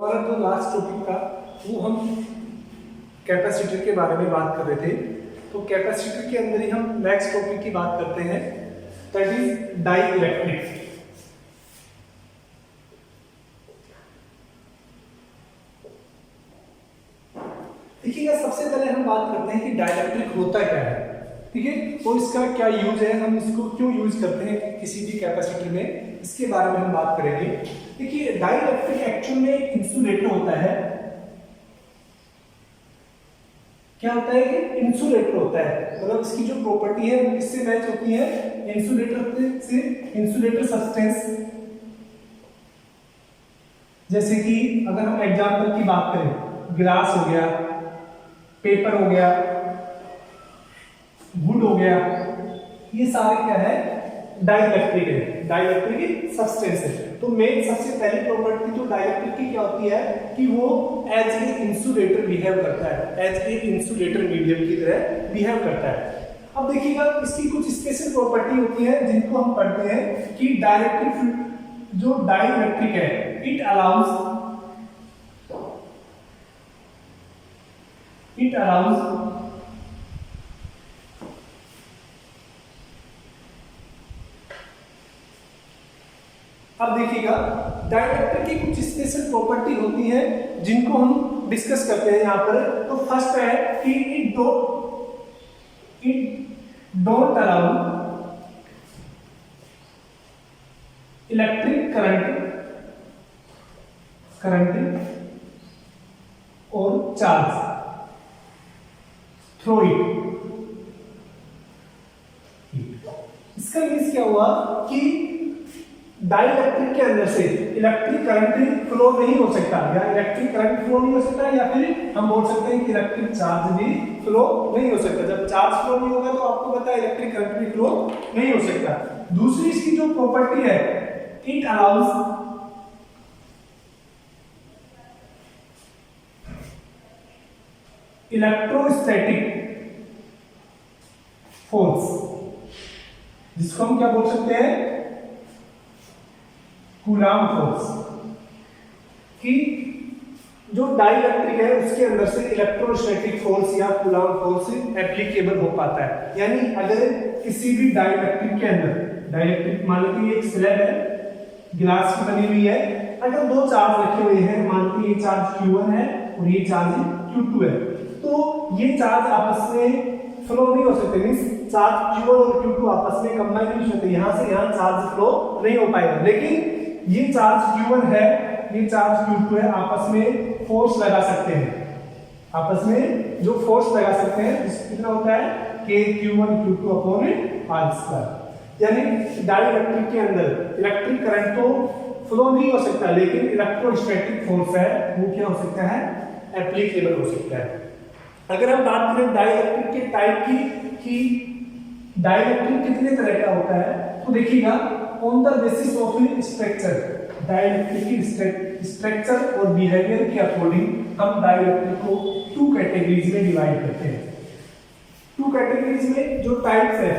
हमारा जो last topic था वो हम कैपेसिटर के बारे में बात कर रहे थे। तो कैपेसिटर के अंदर ही हम नेक्स्ट टॉपिक की बात करते हैं, दैट इज डाई इलेक्ट्रिक। देखिएगा, सबसे पहले हम बात करते हैं कि डाइलेक्ट्रिक होता क्या है, ठीक है, और इसका क्या यूज है, हम इसको क्यों यूज करते हैं किसी भी कैपेसिटर में, इसके बारे में हम बात करेंगे। देखिए, डाइलेक्ट्रिक एक्चुअल में एक इंसुलेटर होता है। क्या होता है कि इंसुलेटर होता है, मतलब इसकी जो प्रॉपर्टी है वो किससे मैच होती है, इंसुलेटर से। इंसुलेटर सब्सटेंस, जैसे कि अगर हम एग्जांपल की बात करें, ग्लास हो गया, पेपर हो गया, वुड हो गया, ये सारे क्या है, डाइलेक्ट्रिक है, डाइलेक्ट्रिक सब्सटेंस है। तो मेन सबसे पहली प्रॉपर्टी तो डाइलेक्ट्रिक की क्या होती है कि वो एज ए इंसुलेटर बिहेव करता है, एज ए इंसुलेटर मीडियम की तरह बिहेव करता है। अब देखिएगा, इसकी कुछ स्पेशल प्रॉपर्टी होती है जिनको हम पढ़ते हैं कि डाइलेक्ट्रिक, जो डाइलेक्ट्रिक है, इट अलाउज अब देखिएगा, डाइलेक्ट्रिक की कुछ स्पेशल प्रॉपर्टी होती है जिनको हम डिस्कस करते हैं यहाँ पर। तो फर्स्ट है कि it don't allow electric current और चार्ज थ्रू इट। इसका मीन्स क्या हुआ कि डाइलेक्ट्रिक के अंदर से इलेक्ट्रिक करंट फ्लो नहीं हो सकता, या इलेक्ट्रिक करंट फ्लो नहीं हो सकता, या फिर हम बोल सकते हैं कि इलेक्ट्रिक चार्ज भी फ्लो नहीं हो सकता। जब चार्ज फ्लो नहीं होगा तो आपको पता है इलेक्ट्रिक करंट भी फ्लो नहीं हो सकता। दूसरी इसकी जो प्रॉपर्टी है, इट अलाउज इलेक्ट्रोस्टैटिक फोर्स, जिसको हम क्या बोल सकते हैं, कूलाम फोर्स, कि जो डाइलेक्ट्रिक है उसके अंदर से इलेक्ट्रोस्टैटिक फोर्स या कूलाम फोर्स एप्लीकेबल हो पाता है। यानी अगर किसी भी डाइलेक्ट्रिक के अंदर, डाइलेक्ट्रिक मान लीजिए एक स्लैब है, गिलास की बनी हुई है, अगर दो चार्ज रखे हुए हैं, मान लीजिए ये चार्ज Q1 है और ये चार्ज Q2 है, तो ये चार्ज आपस में फ्लो नहीं हो सकते, मींस चार्ज Q1 और Q2 आपस में कंबाइन नहीं हो सकते, यहां से यहां चार्ज फ्लो नहीं हो पाएगा। लेकिन ये चार्ज Q1 है, ये चार्ज Q2 है, आपस में फोर्स लगा सकते हैं, आपस में जो फोर्स लगा सकते हैं कितना होता है, K Q1 Q2 upon R²। यानी डाइलेक्ट्रिक के अंदर इलेक्ट्रिक करंट तो फ्लो नहीं हो सकता, लेकिन इलेक्ट्रोस्टैटिक फोर्स है वो क्या हो सकता है, एप्लीकेबल हो सकता है। अगर हम बात करें डाइलेक्ट्रिक के टाइप की, कि डाइलेक्ट्रिक कितने तरह का होता है, तो देखिएगा, on the basis of structure, dielectric की स्ट्रक्चर और बिहेवियर के अकॉर्डिंग हम डाइलेक्ट्रिक को टू कैटेगरीज में डिवाइड करते हैं। टू कैटेगरीज में जो टाइप्स है,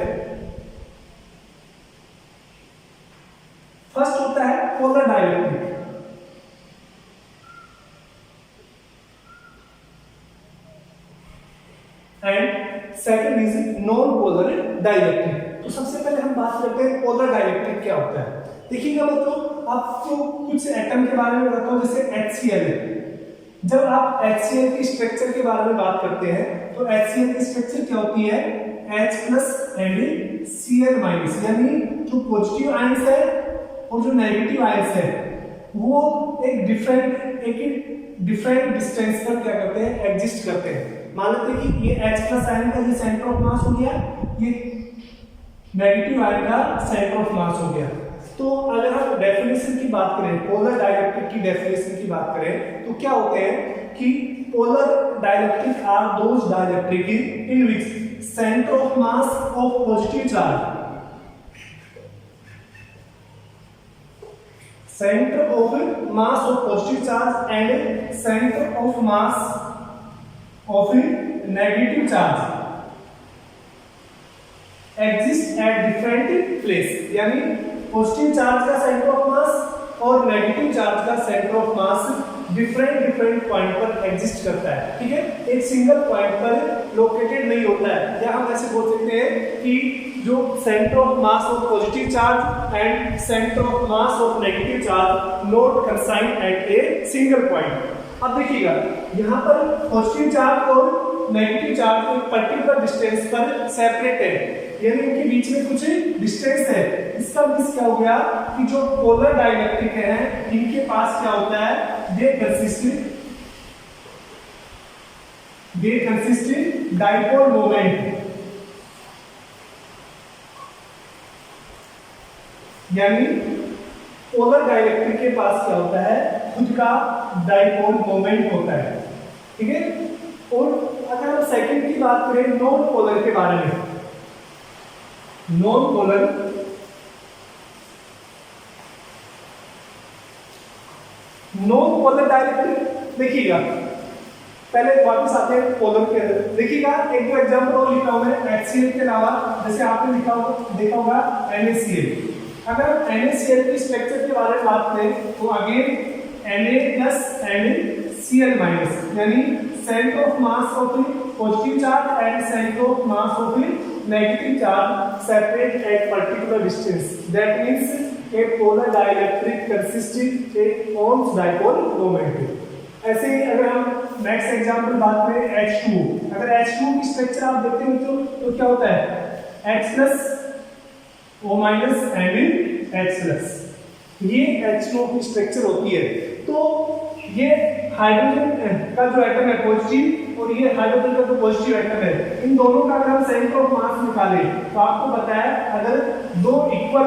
फर्स्ट होता है polar dielectric, and second is non polar dielectric. तो सबसे पहले हम बात करते हैं पोलर डाइलेक्ट्रिक क्या होता है। देखिएगा, मतलब आपको कुछ एटम के बारे में बताता हूं, जैसे HCl है। जब आप HCl की स्ट्रक्चर के बारे में बात करते हैं तो HCl की स्ट्रक्चर क्या होती है, H+ एंड Cl-, यानी जो पॉजिटिव आयंस है और जो नेगेटिव आयंस है वो एक डिफरेंट डिस्टेंस पर क्या करते हैं, एग्जिस्ट करते हैं। मान लेते हैं कि ये H+ आयन का ये सेंटर ऑफ मास हो गया, ये नेगेटिव आयन का सेंटर ऑफ मास हो गया। तो अगर हम डेफिनेशन की बात करें, पोलर डाइलेक्ट्रिक की डेफिनेशन की बात करें, तो क्या होते हैं कि polar dielectric are those dielectric in which centre of mass of positive charge, center of mass of positive charge and center of mass of negative charge exist at different place। यानी positive charge का centre of मास और negative charge का centre of mass different point पर exist करता है, ठीक है, एक सिंगल पॉइंट पर लोकेटेड नहीं होता है। या हम ऐसे बोल सकते हैं कि जो centre of mass of positive charge and centre of mass of negative charge not coincide at a single point. अब देखिएगा यहाँ पर पॉजिटिव चार्ज और नेगेटिव चार्ज एक पर्टिकुलर डिस्टेंस पर सेपरेट है, यानी उनके बीच में कुछ डिस्टेंस है। इसका मींस क्या हो गया कि जो पोलर डाइलेक्ट्रिक है इनके पास क्या होता है, they consist in dipole moment, यानी पोलर डाइलेक्ट्रिक के पास क्या होता है, खुद का डाइपोल मोमेंट होता है, ठीक है। और अगर हम सेकंड की बात करें नॉन पोलर के बारे में, नॉन पोलर डाइलेक्ट्रिक देखिएगा, पहले वापस आते हैं पोलर के अंदर। देखिएगा एक दो एग्जांपल और लिखा हुआ है HCl के अलावा, जैसे आपने देखा होगा NaCl। अगर हम NaCl के स्ट्रक्चर के बारे में बात करें तो again Na and Cl minus, यानी centre of mass of positive charge and centre of mass of negative charge separate at particular distance, that means a polar dielectric consisting a owns dipole moment. ऐसे ही अगर हम next example बात करें H2, अगर H2 की structure आप देखते हो तो क्या होता है, H plus O minus and H plus, ये H2 की स्ट्रक्चर होती है। तो ये हाइड्रोजन का जो एटम है पॉजिटिव और ये हाइड्रोजन का जो पॉजिटिव एटम है, इन दोनों का अगर हम सेंटर ऑफ मास निकालें तो आपको पता है अगर दो इक्वल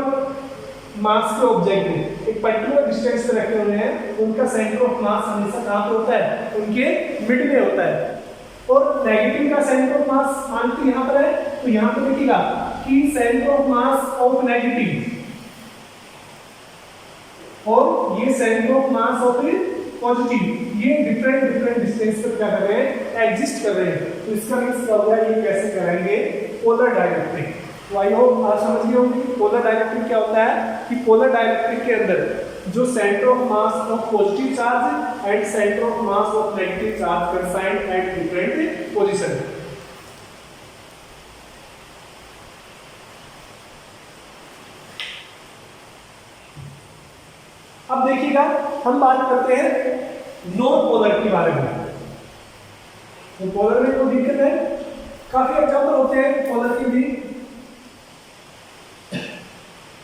मास के ऑब्जेक्ट एक पर्टिकुलर डिस्टेंस पे रखे हुए हैं, उनका सेंटर ऑफ मास हमेशा कहां पे होता है, उनके मिड में होता है। और नेगेटिव का सेंटर ऑफ मास मान के यहां पर है, तो यहां पे देखिएगा कि centre of mass of negative और ये centre of mass of positive, ये डिफरेंट डिस्टेंस पर क्या कर रहे हैं, एग्जिस्ट कर रहे हैं। तो इसका मींस क्या होगा, ये कैसे करेंगे, पोलर डाइलेक्ट्रिक। तो आई होप आप समझ गए होंगे पोलर डाइलेक्ट्रिक क्या होता है, कि पोलर डाइलेक्ट्रिक के अंदर जो centre of mass of positive charge and centre of mass of negative charge consigned at different position. अब देखिएगा हम बात करते हैं नॉन पोलर के बारे में। तो पोलर में कोई दिक्कत है, काफी एग्जांपल होते हैं पोलर के भी,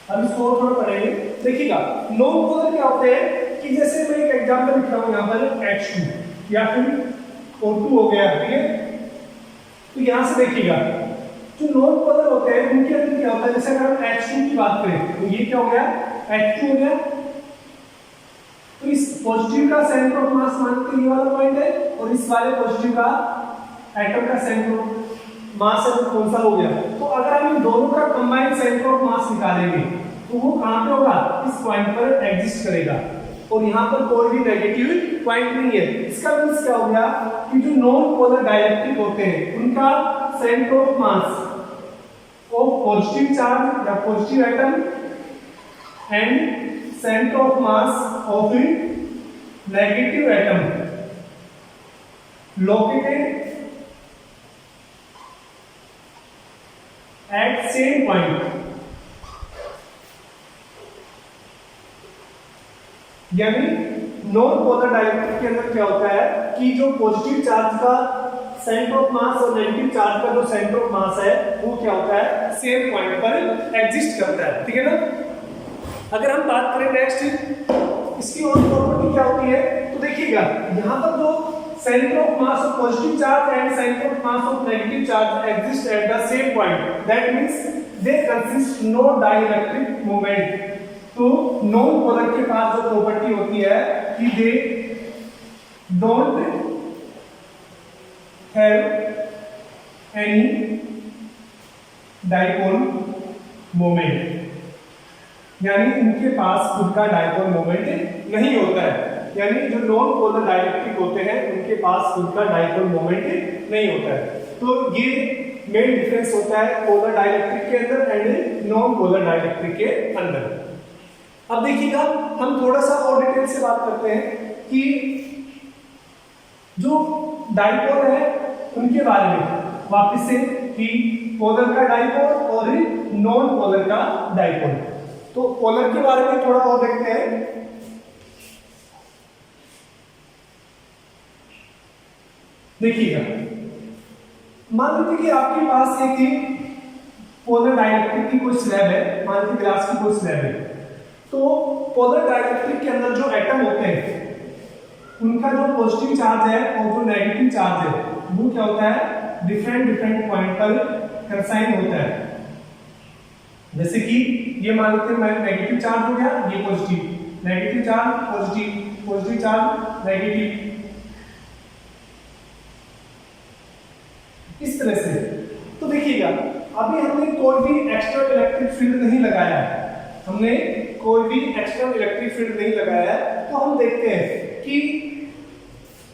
हम इसको और थोड़ा पढ़ेंगे। देखिएगा नॉन पोलर क्या होते हैं कि जैसे मैं एक एग्जांपल लिख रहा हूं यहां पर H2 या फिर O2 हो गया, ठीक है। तो यहां से देखिएगा जो नॉन पोलर होते हैं उनके अंदर क्या होता है, जैसे अगर हम H2 की बात करें तो ये क्या हो गया, H2 हो गया। तो इस पॉजिटिव का सेंटर ऑफ मास मानते ये वाला पॉइंट है, और इस वाले पॉजिटिव का एटम का सेंटर ऑफ मास है तो कौन सा हो गया। तो अगर हम इन दोनों का कंबाइंड सेंटर ऑफ मास निकालेंगे तो वो कहां पे होगा, इस पॉइंट पर एग्जिस्ट करेगा, और यहाँ पर कोई भी नेगेटिव पॉइंट नहीं है। इसका मींस क्या हो गया कि जो नॉन पोलर डाइलेक्ट्रिक होते हैं उनका centre of mass of positive charge या positive atom and center of mass of a negative atom located at same point, यानी नॉन पोलर डाइलेक्ट्रिक के अंदर क्या होता है कि जो पॉजिटिव चार्ज का सेंटर ऑफ मास और नेगेटिव चार्ज का जो सेंटर ऑफ मास है वो क्या होता है, सेम पॉइंट पर एग्जिस्ट करता है, ठीक है ना। अगर हम बात करें नेक्स्ट इसकी और प्रॉपर्टी क्या होती है, तो देखिएगा यहाँ पर जो centre of mass of positive charge and centre of mass of negative charge exist at the same point, that means they consist no dielectric moment. तो नॉन पोलर के पास जो प्रॉपर्टी होती है कि they don't have any dipole moment, यानी उनके पास खुद का डाइपोल मोमेंट नहीं होता है। यानी जो नॉन पोलर डाइलेक्ट्रिक होते हैं उनके पास खुद का डाइपोल मोमेंट नहीं होता है। तो ये मेन डिफरेंस होता है पोलर डाइलेक्ट्रिक के अंदर एंड नॉन पोलर डाइलेक्ट्रिक के अंदर। अब देखिएगा हम थोड़ा सा और डिटेल से बात करते हैं कि जो डाइपोल है उनके बारे में वापस से कि पोलर का डाइपोल और नॉन पोलर का डाइपोल। तो पोलर के बारे में थोड़ा और देखते हैं। देखिएगा, मान लीजिए कि आपके पास एक पोलर डाइलेक्ट्रिक की कोई स्लैब है, मान लीजिए ग्लास की कोई स्लैब है। तो पोलर डाइलेक्ट्रिक के अंदर जो एटम होते हैं उनका जो पॉजिटिव चार्ज है और जो नेगेटिव चार्ज है वो क्या होता है, डिफरेंट डिफरेंट पॉइंट पर कंसाइन होता है। जैसे कि ये मान लेते हैं नेगेटिव चार्ज हो गया, ये positive, negative charge positive, positive charge negative, इस तरह से। तो देखिएगा, अभी हमने कोई भी एक्स्ट्रा इलेक्ट्रिक फील्ड नहीं लगाया है, हमने कोई भी एक्स्ट्रा इलेक्ट्रिक फील्ड नहीं लगाया है। तो हम देखते हैं कि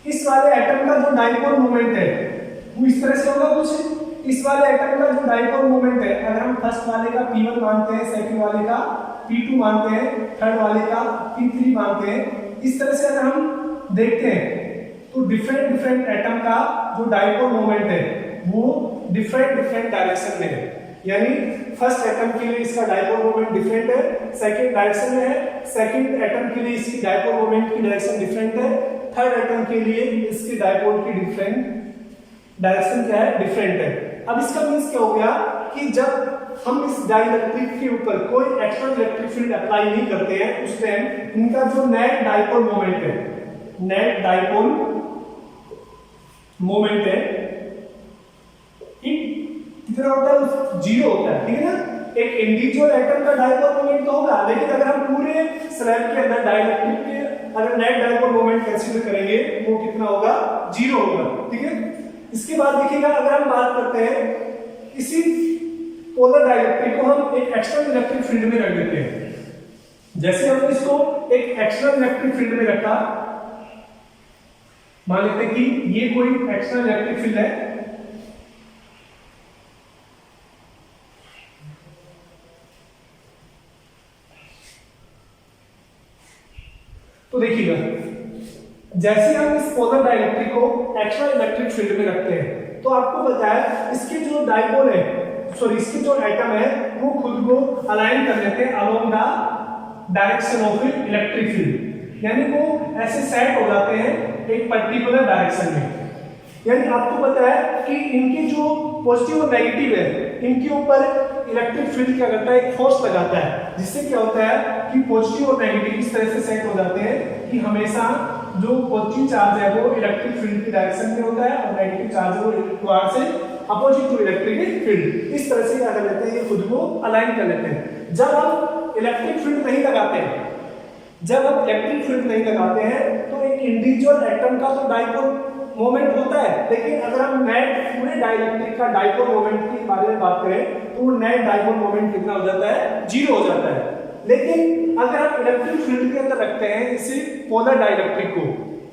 इस वाले एटम का जो डाइपोल मोमेंट है वो इस तरह से होगा कुछ। इस वाले एटम का जो डाइपोल मोमेंट है, अगर हम फर्स्ट वाले का P1 मानते हैं, सेकंड वाले का P2 मानते हैं, थर्ड वाले का P3 मानते हैं, इस तरह से अगर हम देखते हैं तो डिफरेंट डिफरेंट एटम का जो डाइपोल मोमेंट है वो डिफरेंट डिफरेंट डायरेक्शन में है। यानी फर्स्ट एटम के लिए इसका डाइपोल मोमेंट डिफरेंट है, सेकंड डायरेक्शन में है, सेकंड एटम के लिए इसकी डाइपोल मोमेंट की डायरेक्शन डिफरेंट है, थर्ड एटम के लिए इसकी डाइपोल की डिफरेंट डायरेक्शन क्या है, डिफरेंट है। अब इसका मींस क्या हो गया कि जब हम इस डाइलेक्ट्रिक के ऊपर कोई एक्स्ट्रा इलेक्ट्रिक फील्ड अप्लाई नहीं करते हैं उस टाइम इनका जो नेट डाइपोल मोमेंट है, नेट डाइपोल मोमेंट है कितना होता है, जीरो होता है, ठीक है ना। एक इंडिविजुअल एटम का डाइपोल मोमेंट तो होगा, लेकिन अगर हम पूरे स्लैब के अंदर डाइलेक्ट्रिक के अगर नेट डाइपोल मोमेंट कंसीडर करेंगे वो कितना होगा, जीरो होगा, ठीक है। इसके बाद देखिएगा, अगर हम बात करते हैं इसी पोलर डाइलेक्ट्रिक को हम एक एक्स्ट्रा इलेक्ट्रिक फील्ड में रख देते हैं। जैसे हमने इसको एक एक्स्ट्रा इलेक्ट्रिक फील्ड में रखा, मान लेते हैं कि ये कोई एक्स्ट्रा इलेक्ट्रिक फील्ड है, तो देखिएगा जैसे हम इस पोलर डाइलेक्ट्रिक को एक्स्ट्रा इलेक्ट्रिक फील्ड में रखते हैं तो आपको बताया इसके जो डाइपोल है, सॉरी इसके जो एटम है वो खुद को अलाइन कर लेते हैं along the direction of electric field, यानी वो ऐसे सेट हो जाते हैं एक पर्टिकुलर डायरेक्शन में। यानी आपको पता है कि इनके जो पॉजिटिव और नेगेटिव है इनके ऊपर इलेक्ट्रिक फील्ड क्या करता है, एक फोर्स लगाता है, जिससे क्या होता है कि पॉजिटिव और नेगेटिव इस तरह से सेट हो जाते हैं कि हमेशा जो पॉजिटिव चार्ज है वो इलेक्ट्रिक फील्ड की डायरेक्शन में होता है और नेगेटिव चार्ज है वो टुवर्ड्स से अपोजिट टू इलेक्ट्रिक फील्ड। इस तरह से क्या कर लेते हैं, ये खुद को अलाइन कर लेते हैं। जब हम इलेक्ट्रिक फील्ड नहीं लगाते हैं, जब हम इलेक्ट्रिक फील्ड नहीं लगाते हैं तो एक इंडिविजुअल एटम का तो डाइपोल मोमेंट होता है, लेकिन अगर हम नेट पूरे डाइलेक्ट्रिक का डाइपोल मोमेंट के बारे में बात करें तो वो नेट डाइपोल मोमेंट कितना हो जाता है, जीरो हो जाता है। लेकिन अगर हम इलेक्ट्रिक फील्ड के अंदर रखते हैं इसे पोलर डाइलेक्ट्रिक को,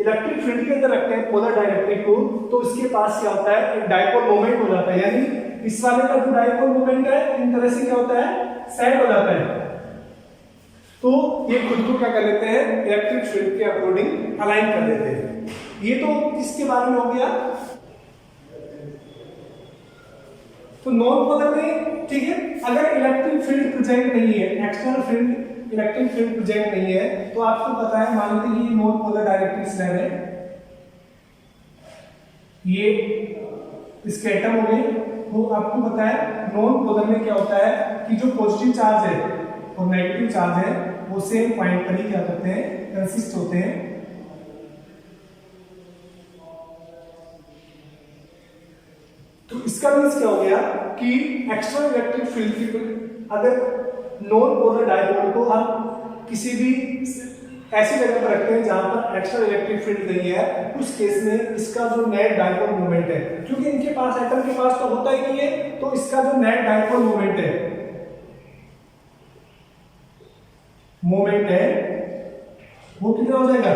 इलेक्ट्रिक फील्ड के अंदर रखते हैं पोलर डाइलेक्ट्रिक को, तो इसके पास क्या होता है, एक डाइपोल मोमेंट हो जाता है। यानी इस वाले का जो डाइपोल मोमेंट है इन तरह से क्या होता है, सेट हो जाता है। तो ये खुद को क्या कर लेते हैं, इलेक्ट्रिक फील्ड के अकॉर्डिंग अलाइन कर लेते हैं। ये तो इसके बारे में हो गया। तो नॉन पोलर में ठीक है, अगर इलेक्ट्रिक फील्ड प्रेजेंट नहीं है, external field electric field present नहीं है, तो आपको पता है, मान लीजिए ये नॉन पोलर डाइलेक्ट्रिक स्लैब है, ये इसके एटम हो गए, तो आपको पता है नॉन पोलर में क्या होता है कि जो पॉजिटिव चार्ज है और नेगेटिव चार्ज है वो सेम पॉइंट पर ही क्या करते हैं, कंसिस्ट होते हैं। तो इसका मीन्स क्या हो गया कि एक्स्ट्रा इलेक्ट्रिक फील्ड की अगर नॉन पोलर डाइपोल को हम किसी भी ऐसी जगह पर रखते हैं जहां पर एक्स्ट्रा इलेक्ट्रिक फील्ड नहीं है, उस केस में इसका जो नेट डाइपोल मोमेंट है, क्योंकि इनके पास एटम के पास तो होता ही नहीं है, तो इसका जो नेट डाइपोल मोमेंट है वो कितना हो जाएगा,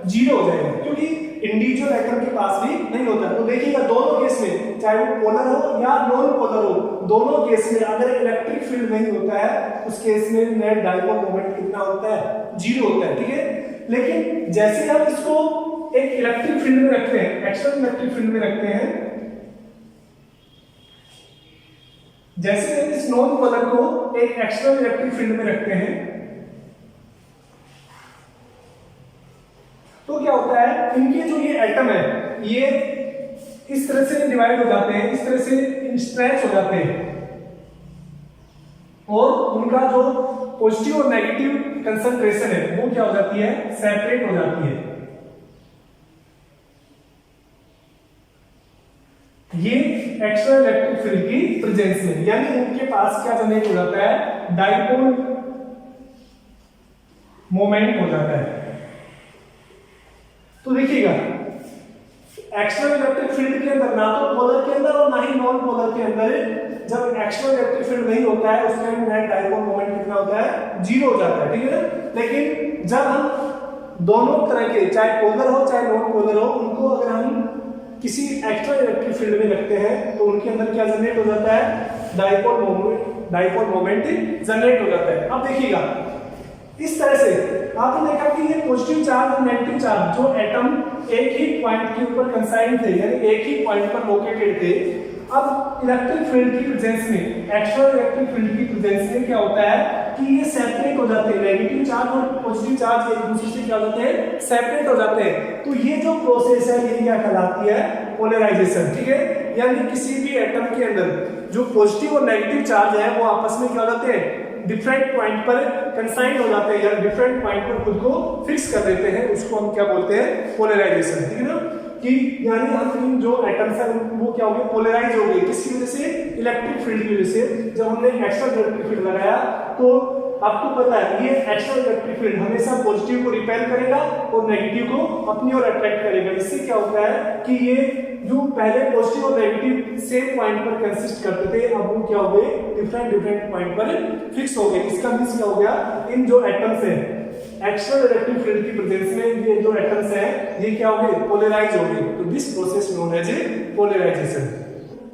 जीरो हो जाएगा, क्योंकि इंडिविजुअल एटम के पास भी नहीं होता। तो देखिएगा दोनों केस में, चाहे वो पोलर हो या नॉन पोलर हो, दोनों केस में अगर इलेक्ट्रिक फील्ड नहीं होता है उस केस में नेट डाइपोल मोमेंट कितना होता है, जीरो होता है, ठीक है। लेकिन जैसे हम इसको एक इलेक्ट्रिक फील्ड फील्ड में रखते हैं, एक्सटर्नल इलेक्ट्रिक फील्ड में रखते हैं, जैसे इस नॉन पोलर को एक एक्सटर्नल इलेक्ट्रिक फील्ड में रखते हैं, तो क्या होता है, इनके जो ये एटम है ये इस तरह से डिवाइड हो जाते हैं, इस तरह से स्ट्रेच हो जाते हैं, और उनका जो पॉजिटिव और नेगेटिव कंसंट्रेशन है वो क्या हो जाती है, सेपरेट हो जाती है। ये एक्स्ट्रा इलेक्ट्रिक फील्ड की प्रेजेंस में, यानी उनके पास क्या जनरेट हो जाता है, डाइपोल मोमेंट हो जाता है। तो देखिएगा एक्सटर्नल इलेक्ट्रिक फील्ड के अंदर ना तो पोलर के अंदर और ना ही नॉन पोलर के अंदर जब एक्सटर्नल इलेक्ट्रिक फील्ड नहीं होता है उसके नेट डाइपोल मोमेंट कितना होता है, 0 हो जाता है, ठीक है ना। लेकिन जब हम दोनों तरह के, चाहे पोलर हो चाहे नॉन पोलर हो, उनको अगर हम किसी एक्सटर्नल इलेक्ट्रिक फील्ड में रखते हैं तो उनके अंदर क्या जनरेट हो जाता है, डाइपोल मोमेंट जनरेट हो जाता है। अब देखिएगा इस तरह से आपने देखा कि ये पॉजिटिव चार्ज और नेगेटिव चार्ज जो एटम एक ही पॉइंट के ऊपर कंसाइन थे, यानी एक ही पॉइंट पर लोकेटेड थे, अब इलेक्ट्रिक फील्ड की प्रेजेंस में, एक्सटर्नल इलेक्ट्रिक फील्ड की प्रेजेंस में क्या होता है कि ये सेपरेट हो जाते हैं, नेगेटिव चार्ज और पॉजिटिव चार्ज एक दूसरे से क्या हो जाते हैं, सेपरेट हो जाते हैं। तो ये जो प्रोसेस है ये क्या कहलाती है, पोलराइजेशन, ठीक है। यानी किसी भी एटम के अंदर जो पॉजिटिव और नेगेटिव चार्ज है वो आपस में क्या हो जाते हैं, डिफरेंट पॉइंट पर कंसाइन हो जाते हैं, या डिफरेंट पॉइंट पर खुद को फिक्स कर देते हैं, उसको हम क्या बोलते हैं, पोलराइजेशन, ठीक है ना। कि यानी हम जो एटम्स है वो क्या हो गए, पोलराइज हो गए, किसी वजह से, इलेक्ट्रिक फील्ड की वजह से। जब हमने एक्सटर्नल इलेक्ट्रिक फील्ड लगाया तो आपको पता है ये एक्सटर्नल इलेक्ट्रिक फील्ड हमेशा पॉजिटिव को रिपेल करेगा और नेगेटिव को अपनी ओर अट्रैक्ट करेगा। इससे क्या होता है कि ये जो पहले पॉजिटिव और नेगेटिव सेम पॉइंट पर कंसिस्ट करते थे, अब वो क्या हो गए, डिफरेंट पॉइंट पर फिक्स हो गए। इसका मींस क्या हो गया, इन जो एटम्स हैं एक्सटर्नल इलेक्ट्रिक फील्ड की प्रेजेंस में ये जो एटम्स हैं ये क्या हो गए, पोलराइज हो गए। तो this process known as a polarisation.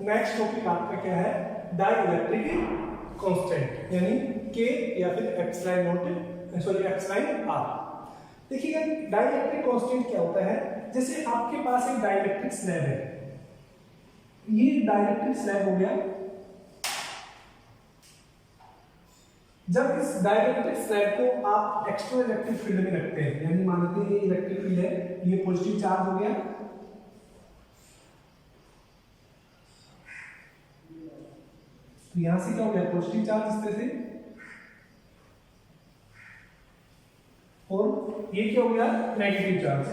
Next topic आपका क्या है, डाइइलेक्ट्रिक कांस्टेंट, यानी K या फिर epsilon naught, sorry epsilon R। देखिएगा डाइइलेक्ट्रिक कांस्टेंट क्या होता है, जैसे आपके पास एक डाइइलेक्ट्रिक स्लैब है, ये डाइइलेक्ट्रिक स्लैब हो गया। जब इस डाइइलेक्ट्रिक स्लैब को आप एक्सटर्नल इलेक्ट्रिक फील्ड में रखते हैं, यानी मान लेते हैं ये इलेक्ट्रिक फील्ड है, ये पॉजिटिव चार्ज हो गया, तो यहां से क्या हो गया, पॉजिटिव चार्ज इस तरह से, और ये क्या हो गया, नेगेटिव चार्ज।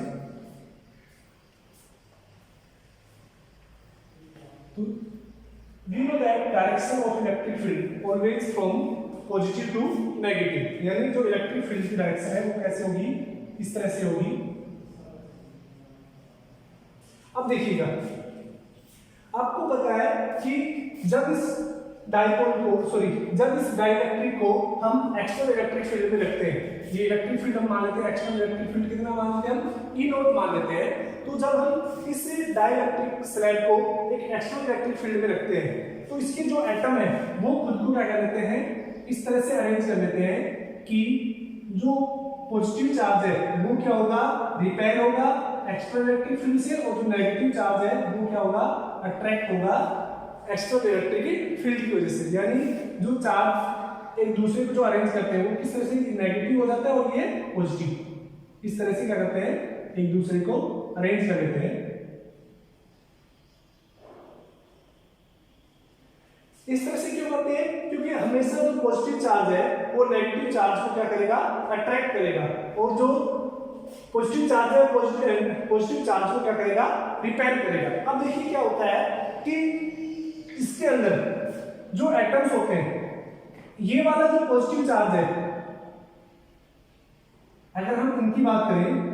तो we know that direction of electric field always from positive to negative, यानी जो इलेक्ट्रिक फील्ड की डायरेक्शन है वो कैसे होगी, इस तरह से होगी। अब देखिएगा आपको पता है कि जब इस डाइपोल को, सॉरी जब इस डाइइलेक्ट्रिक को हम एक्सटर्नल इलेक्ट्रिक फील्ड में रखते हैं, ये इलेक्ट्रिक फील्ड हम मान लेते हैं, एक्सटर्नल इलेक्ट्रिक फील्ड कितना मान लेते हैं हम, E नॉट मान लेते हैं। तो जब हम इस डाइइलेक्ट्रिक स्लैब को एक एक्सटर्नल इलेक्ट्रिक फील्ड में रखते हैं तो इसके जो एटम है वो खुद को क्या कर देते हैं, इस तरह से अरेंज कर लेते हैं कि जो पॉजिटिव चार्ज है वो क्या होगा, रिपेल होगा एक्सटर्नल इलेक्ट्रिक फील्ड से, और जो नेगेटिव चार्ज है वो क्या होगा, अट्रैक्ट होगा एक्सटर्नल इलेक्ट्रिक फील्ड की वजह से। यानी जो चार्ज एक दूसरे को जो अरेंज करते हैं वो किस तरह से, नेगेटिव हो जाता है और ये पॉजिटिव, इस तरह से क्या करते हैं, एक दूसरे को अरेंज कर लेते हैं। इस तरह से क्यों करते हैं, क्योंकि हमेशा जो पॉजिटिव चार्ज है वो नेगेटिव चार्ज को क्या करेगा, अट्रैक्ट करेगा, और जो पॉजिटिव चार्ज है पॉजिटिव चार्ज को क्या करेगा, रिपेल करेगा। अब देखिए क्या होता है कि इसके अंदर जो एटम्स होते हैं, ये वाला जो पॉजिटिव चार्ज है, अगर हम इनकी बात करें,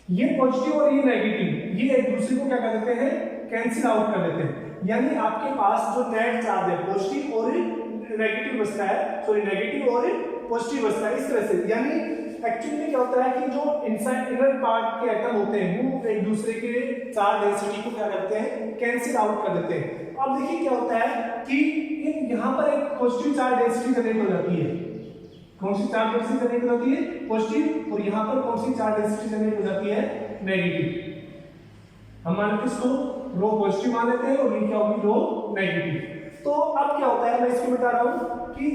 ये पॉजिटिव और ये नेगेटिव, ये एक दूसरे को क्या कर देते हैं, कैंसिल आउट कर देते हैं। यानी आपके पास जो नेट चार्ज है पॉजिटिव और नेगेटिव बचता है, सॉरी नेगेटिव और पॉजिटिव बचता है, इस तरह से। यानी एक्चुअली में क्या होता है कि जो इनसाइड इनर पार्ट के एटम होते हैं वो एक दूसरे के चार्ज डेंसिटी को क्या करते हैं, कैंसिल आउट कर देते हैं। अब देखिए क्या होता है कि यहाँ पर एक पॉजिटिव चार्ज डेंसिटी जनरेट हो जाती है, कौन सी चार्ज डेंसिटी जनरेट हो जाती है? पॉजिटिव। और यहाँ पर कौन सी चार्ज डेंसिटी जनरेट हो जाती है? नेगेटिव। हम मान लेते इसको रो पॉजिटिव मान लेते हैं और ये क्या होगी? रो नेगेटिव। तो अब क्या होता है, मैं इसको बता रहा हूँ कि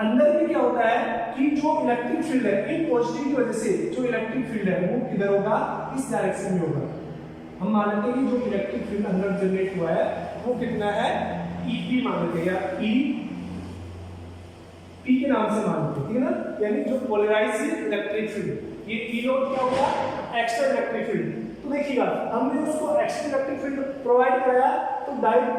अंदर में क्या होता है कि जो इलेक्ट्रिक फील्ड है इन पॉजिटिव की वजह से जो इलेक्ट्रिक फील्ड है वो किधर होगा? इस डायरेक्शन में होगा। हम मान लेते हैं कि जो इलेक्ट्रिक फील्ड अंदर जनरेट हुआ है वो कितना है? ईपी मान लेते हैं, या पी के नाम से मान लेते हैं, ठीक है ना? यानी जो पोलराइज्ड इलेक्ट्रिक फील्ड, ये ई नोट क्या होगा? Extra electric field. तो देखिएगा हमने उसको एक्स्ट्रा इलेक्ट्रिक फील्ड प्रोवाइड कराया तो डायरेक्ट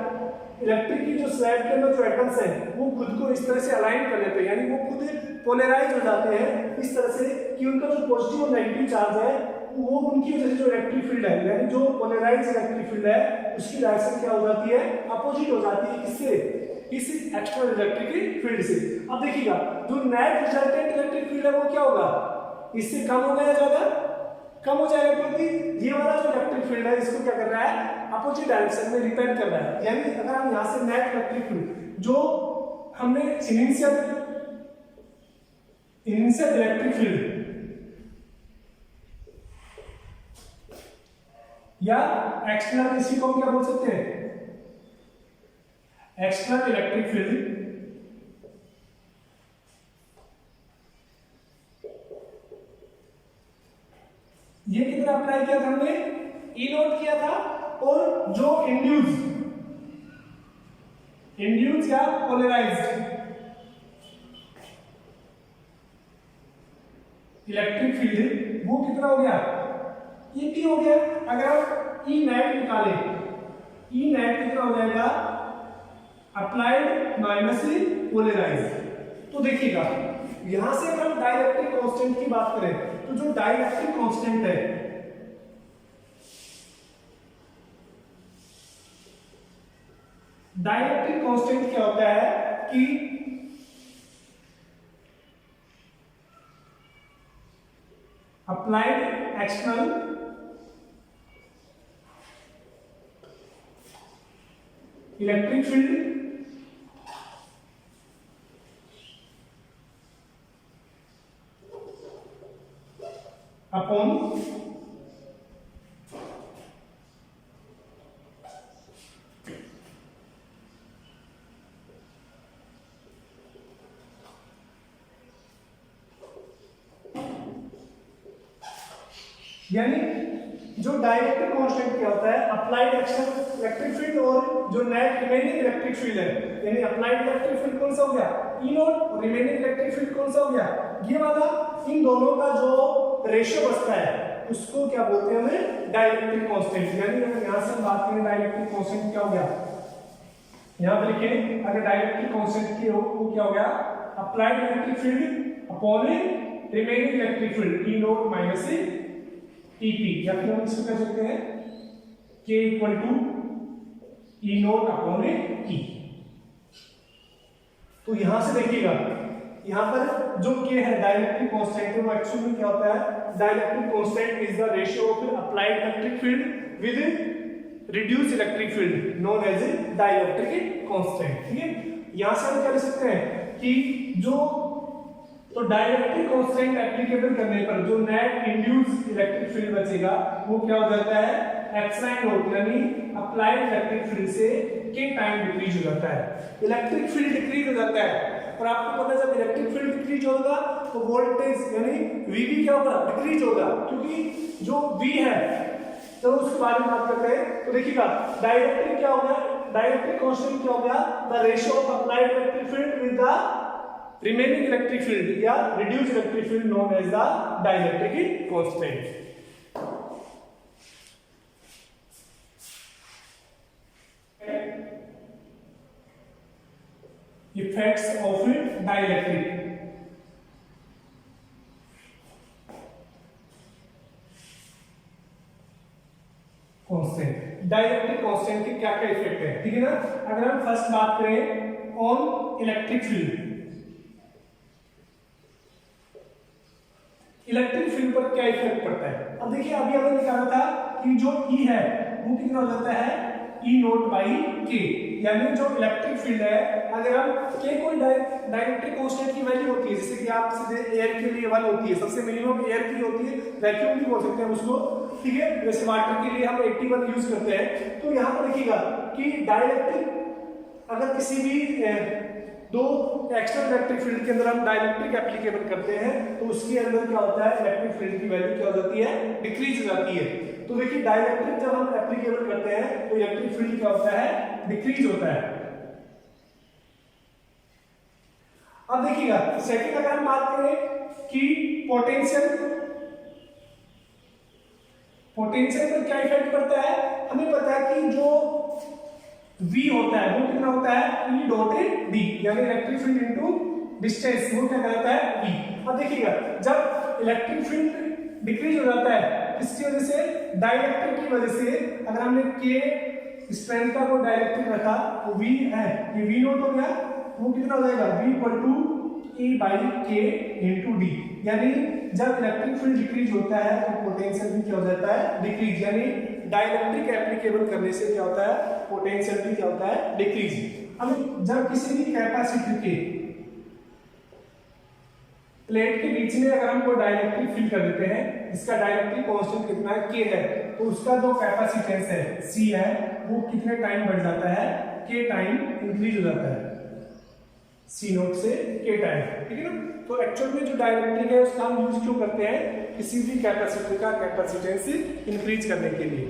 इलेक्ट्रिक की जो स्लैब के अंदर जो एटम्स हैं वो खुद को इस तरह से अलाइन कर लेते हैं, यानी वो खुद पोलराइज हो जाते हैं इस तरह से कि उनका जो पॉजिटिव और नेगेटिव चार्ज है वो उनकी वजह से जो इलेक्ट्रिक फील्ड है, यानी जो पोलराइज इलेक्ट्रिक फील्ड है उसकी डायरेक्शन क्या हो जाती है? अपोजिट हो जाती है। किससे? इस एक्स्ट्रा इलेक्ट्रिक फील्ड से। अब देखिएगा जो नेट रिजल्टेंट इलेक्ट्रिक फील्ड है वो क्या होगा? इससे कम हो गया, ज्यादा कम हो जाएगा, क्योंकि ये वाला जो इलेक्ट्रिक फील्ड है इसको क्या कर रहा है? अपोजिट डायरेक्शन में रिपेल कर रहा है। यानी अगर हम यहां से नेट इलेक्ट्रिक फील्ड जो हमने इनिशियल इलेक्ट्रिक फील्ड या एक्सटर्नल, इसी को हम क्या बोल सकते हैं? एक्सटर्नल इलेक्ट्रिक फील्ड, ये कितना अप्लाई किया था हमने? ई नोट किया था। और जो इंड्यूस या पोलराइज्ड इलेक्ट्रिक फील्ड वो कितना हो गया? ईपी हो गया। अगर आप ई नेट निकालें, ई नेट कितना हो जाएगा? Applied minus polarised. तो देखिएगा यहां से अगर हम डाइलेक्ट्रिक कांस्टेंट की बात करें तो जो डाइलेक्ट्रिक कांस्टेंट है डाइलेक्ट्रिक कांस्टेंट क्या होता है कि applied external electric field upon यानी जो डाइलेक्ट्रिक कांस्टेंट क्या होता है? अप्लाइड एक्सटर्नल इलेक्ट्रिक फील्ड और जो नेट रिमेनिंग इलेक्ट्रिक फील्ड है, यानी अप्लाइड इलेक्ट्रिक फील्ड कौन सा हो गया? ई नोट। और रिमेनिंग इलेक्ट्रिक फील्ड कौन सा हो गया? ये वाला। इन दोनों का जो रेशियो बचता है उसको क्या बोलते हैं? हमें डाइलेक्ट्रिक कांस्टेंट। यानी अगर यहां से हम बात करें डाइलेक्ट्रिक कांस्टेंट क्या हो गया? यहां पर लिखिए, अगर डाइलेक्ट्रिक कांस्टेंट की हो वो क्या हो गया? Applied electric field upon remaining electric field E naught minus EP, या फिर हम इसको कह सकते हैं K equal to E naught upon E. तो यहां से देखिएगा यहां पर जो K है डाइलेक्ट्रिक कांस्टेंट है वो एक्चुअली क्या होता है? Dielectric constant is the ratio of applied electric field with reduced electric field known as dielectric constant. ठीक है, यहां से हम क्या लिख सकते हैं कि जो तो डाइलेक्ट्रिक कांस्टेंट एप्लीकेबल करने पर जो नेट इंड्यूस्ड इलेक्ट्रिक फील्ड बचेगा वो क्या हो जाता है? एप्सिलॉन नॉट, यानी अप्लाइड इलेक्ट्रिक फील्ड से K टाइम डिक्रीज हो जाता है। इलेक्ट्रिक फील्ड डिक्रीज हो जाता है और आपको पता है जब इलेक्ट्रिक फील्ड डिक्रीज होगा तो वोल्टेज यानी VB क्या होगा? डिक्रीज होगा, क्योंकि जो V है तो उसके बारे में बात करते हैं। तो देखिएगा डाइलेक्ट्रिक क्या हो गया? डाइलेक्ट्रिक कांस्टेंट क्या हो गया? The ratio of applied electric field with the remaining electric field या reduced electric field known as the dielectric constant. Effects of dielectric constant. Dielectric constant के क्या क्या इफेक्ट है? ठीक है ना। अगर हम फर्स्ट बात करें on electric field, electric field पर क्या इफेक्ट पड़ता है? अब देखिए अभी हमने निकाला था कि जो E है वो कितना हो जाता है? ई नोट बाई के, यानी जो इलेक्ट्रिक फील्ड है, अगर हम के कोई डाइलेक्ट्रिक कांस्टेंट की वैल्यू होती है, जैसे कि आप सीधे एयर के लिए 1 होती है, सबसे मिनिमम एयर की होती है, वैक्यूम भी बोल सकते हैं उसको, ठीक है। जैसे वाटर के लिए हम 81 यूज करते हैं। तो यहाँ पर देखिएगा कि डाइलेक्ट्रिक अगर किसी भी दो एक्सटर्नल इलेक्ट्रिक फील्ड के अंदर हम डाइलेक्ट्रिक एप्लीकेबल करते हैं तो उसके अंदर क्या होता है, इलेक्ट्रिक फील्ड की वैल्यू क्या हो जाती है, डिक्रीज हो जाती है। तो देखिए डाइलेक्ट्रिक जब हम एप्लीकेबल करते हैं तो इलेक्ट्रिक फील्ड क्या होता है, डिक्रीज होता है। अब देखिएगा सेकंड अगर हम बात करें कि पोटेंशियल पर क्या इफेक्ट पड़ता है, हमें पता है कि जो V होता है वो कितना होता है, E डॉट D, यानी इलेक्ट्रिक फील्ड इनटू डिस्टेंस, वो क्या कहलाता है, V। अब देखिएगा जब इलेक्ट्रिक फील्ड डिक्रीज हो जाता है किसकी वजह से, डाइलेक्ट्रिक की वजह से। अगर हमने K स्ट्रेंथ का को डाइलेक्ट्रिक रखा तो V है, ये V नोट हो गया, वो कितना हो जाएगा, V equal to E by K into D। यानी जब इलेक्ट्रिक फील्ड डिक्रीज होता है तो पोटेंशियल भी क्या हो जाता है, डिक्रीज। यानी डाइलेक्ट्रिक एप्लीकेबल करने से क्या होता है, पोटेंशियल भी क्या होता है, डिक्रीज। अब जब किसी भी कैपेसिटर के प्लेट के बीच में अगर हम कोई डाइलेक्ट्रिक फील कर देते हैं, इसका डाइलेक्ट्रिक कांस्टेंट कितना है, K है, तो उसका जो कैपेसिटेंस है C है वो कितने टाइम बढ़ जाता है, K टाइम इंक्रीज हो जाता है, C नोट से K टाइम, ठीक है ना। तो एक्चुअल में जो डाइलेक्ट्रिक है उसका हम यूज क्यों करते हैं, किसी भी कैपेसिटर का कैपेसिटेंस इंक्रीज करने के लिए।